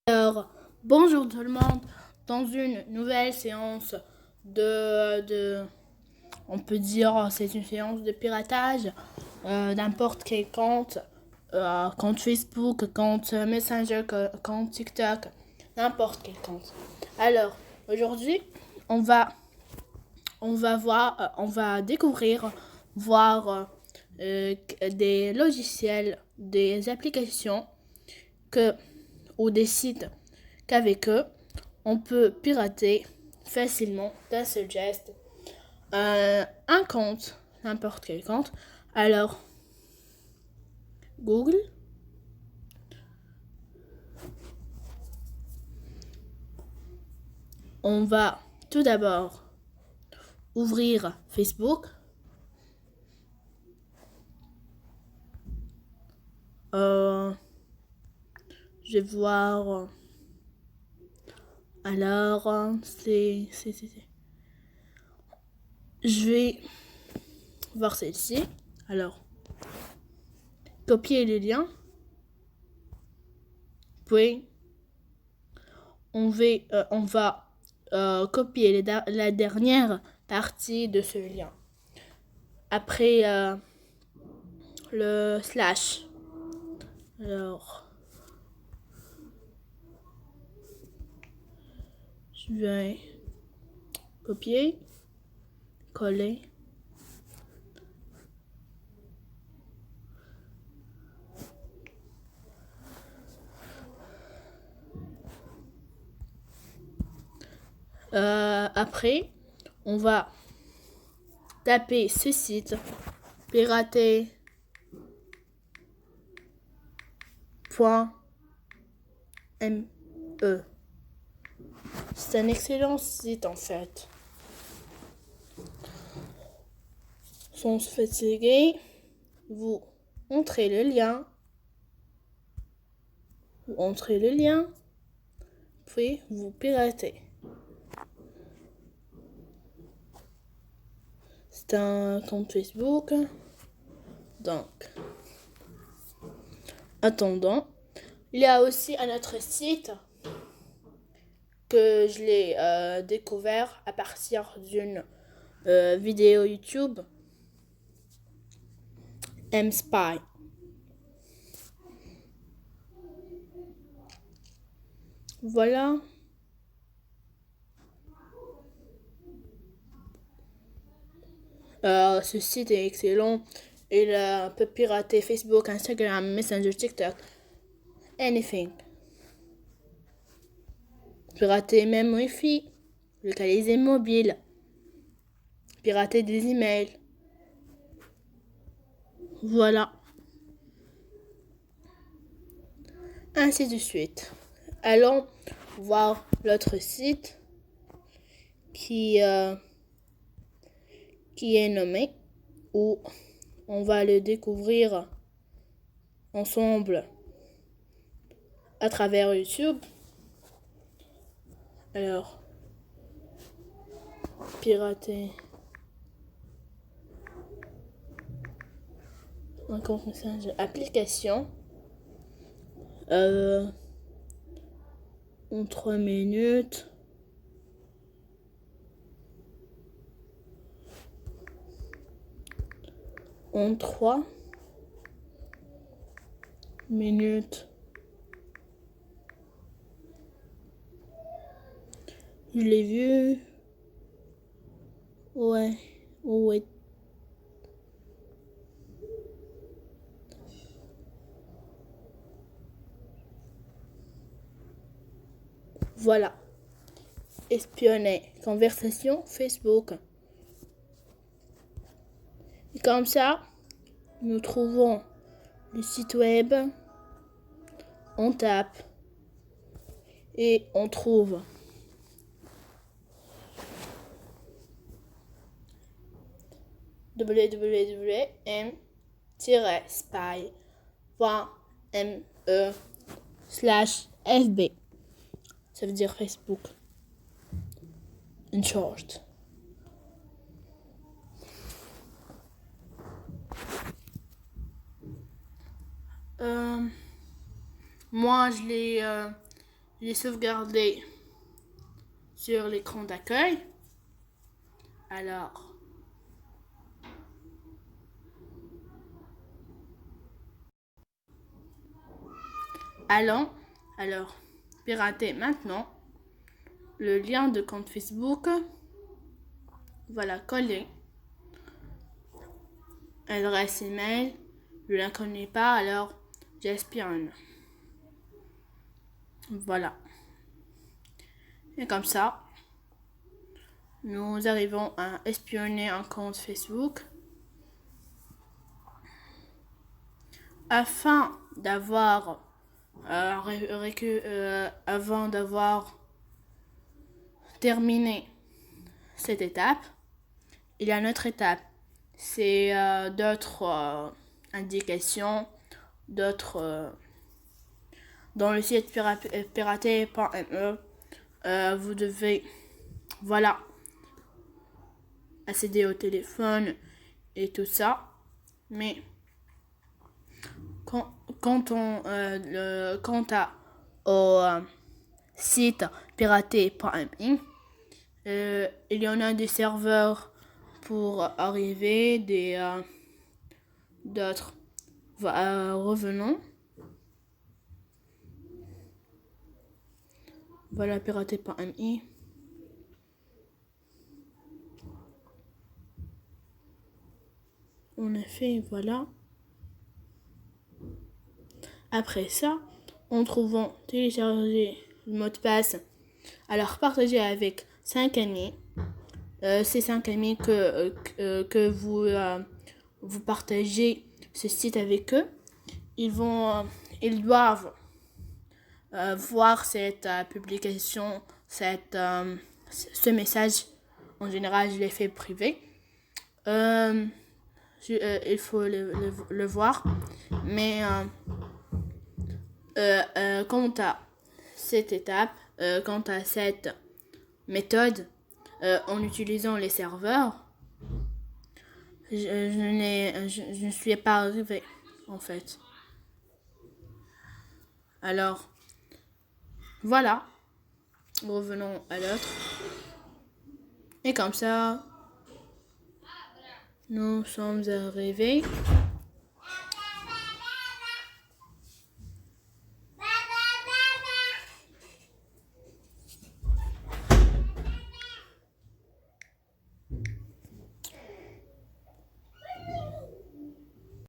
Alors, bonjour tout le monde, dans une nouvelle séance on peut dire, c'est une séance de piratage, n'importe quel compte, compte Facebook, compte Messenger, compte TikTok, n'importe quel compte. Alors, aujourd'hui, on va découvrir, voir des logiciels, des applications ou des sites qu'avec eux, on peut pirater facilement d'un seul geste un compte, n'importe quel compte. Alors, Google, on va tout d'abord ouvrir Facebook. Je vais voir. Alors, je vais voir celle-ci. Alors, copier le lien. Puis, on va copier la dernière partie de ce lien. Après le slash. Alors, je vais copier, coller. Après, on va taper ce site, pirater.me. C'est un excellent site en fait. Sans se fatiguer, vous entrez le lien. Puis vous piratez. C'est un compte Facebook. Donc, attendant, il y a aussi un autre site que je l'ai découvert à partir d'une vidéo YouTube. mSpy. Voilà. Ce site est excellent. Il peut pirater Facebook, Instagram, Messenger, TikTok, anything. Pirater même Wi-Fi, localiser mobile, pirater des emails. Voilà. Ainsi de suite. Allons voir l'autre site qui est nommé, où on va le découvrir ensemble à travers YouTube. Alors, pirater un compte Messenger, application, en 3 minutes. En 3 minutes. Je l'ai vu. Ouais. Voilà. Espionner. Conversation Facebook. Et comme ça, nous trouvons le site web. On tape. Et on trouve www.m-spy.me/fb. Ça veut dire Facebook. In short. Moi, je l'ai J'ai sauvegardé sur l'écran d'accueil. Alors, allons, alors, pirater maintenant le lien de compte Facebook. Voilà, coller. Adresse email. Je ne la connais pas, alors j'espionne. Voilà. Et comme ça, nous arrivons à espionner un compte Facebook afin d'avoir avant d'avoir terminé cette étape. Il y a une autre étape, c'est d'autres indications, d'autres dans le site piraté.me. Vous devez accéder au téléphone et tout ça, mais quant au site piraté.me, il y en a des serveurs pour arriver, d'autres revenons. Voilà, piraté.me. En effet, voilà. Après ça, en trouvant télécharger le mot de passe, alors partagez avec 5 amis. Ces 5 amis que vous partagez ce site avec eux, ils doivent voir cette publication, ce message. En général, je l'ai fait privé. Il faut le voir, mais quant à cette étape, quant à cette méthode, en utilisant les serveurs, je ne suis pas arrivée en fait. Alors, voilà, revenons à l'autre. Et comme ça, nous sommes arrivés